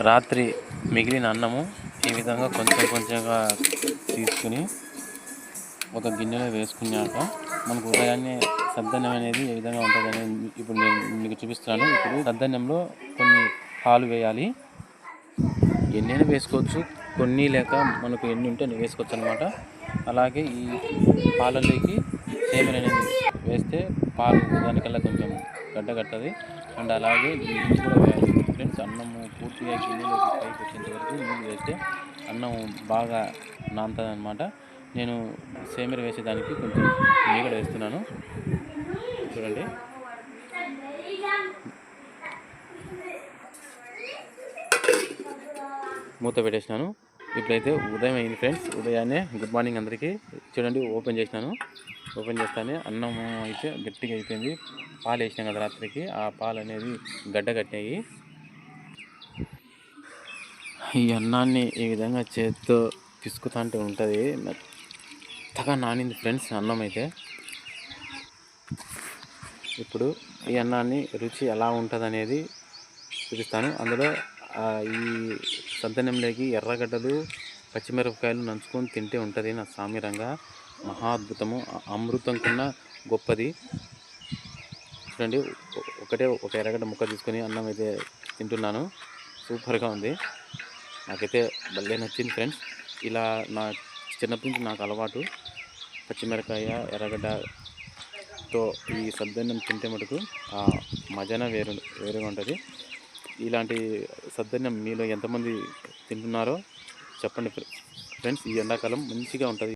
రాత్రి మిగిలిన అన్నము ఈ విధంగా కొంచెం కొంచెంగా తీసుకుని ఒక గిన్నెలో వేసుకున్నాక మనకు ఉదయాన్నే సద్దన్నం అనేది ఏ విధంగా ఉంటుందని ఇప్పుడు నేను మీకు చూపిస్తున్నాను. ఇప్పుడు సద్దన్నంలో కొన్ని పాలు వేయాలి. ఎన్నైనా వేసుకోవచ్చు, కొన్ని లేక మనకు ఎన్ని ఉంటే అన్ని వేసుకోవచ్చు అనమాట. అలాగే ఈ పాలల్లోకి సేమియా అనేది వేస్తే పాలు దానికల్లా కొంచెం గడ్డ కట్టది. అండ్ అలాగే నీళ్ళు కూడా వేయాలి ఫ్రెండ్స్. అన్నము పూర్తిగా గిన్నెలోకి పైకి వచ్చేంత వరకు నీళ్ళు వేస్తే అన్నం బాగా నానుతుంది అనమాట. నేను సేమియా వేసేదానికి కొంచెం మీగడ వేస్తున్నాను, చూడండి. మూత పెట్టేసినాను. ఇప్పుడైతే ఉదయం అయింది ఫ్రెండ్స్. ఉదయాన్నే గుడ్ మార్నింగ్ అందరికీ. చూడండి, ఓపెన్ చేసినాను. ఓపెన్ చేస్తానే అన్నము అయితే గట్టిగా అయిపోయింది. పాలు వేసినాం కదా రాత్రికి, ఆ పాలు అనేది గడ్డ కట్టాయి. ఈ అన్నాన్ని ఈ విధంగా చేత్తో పిసుకుతా అంటే ఉంటుంది, మెత్తగా నానింది ఫ్రెండ్స్ అన్నం అయితే. ఇప్పుడు ఈ అన్నాన్ని రుచి ఎలా ఉంటుంది అనేది చూపిస్తాను. అందులో ఈ సద్దన్నంలోకి ఎర్రగడ్డలు పచ్చిమిరపకాయలు నంచుకొని తింటే ఉంటుంది నా సామిరంగా. మహా అద్భుతము, అమృతం కన్నా గొప్పది. చూడండి, ఒక ఎర్రగడ్డ ముక్క తీసుకొని అన్నం అయితే తింటున్నాను. సూపర్గా ఉంది, నాకైతే భలే నచ్చింది ఫ్రెండ్స్. ఇలా నా చిన్నప్పటి నుంచి నాకు అలవాటు. పచ్చిమిరపకాయ ఎర్రగడ్డతో ఈ సద్దన్నం తింటే మటుకు ఆ మజానే వేరుగా ఉంటుంది. ఇలాంటి సద్దన్నం మీలో ఎంతమంది తింటున్నారో చెప్పండి ఫ్రెండ్స్. ఈ ఎండాకాలం మంచిగా ఉంటుంది.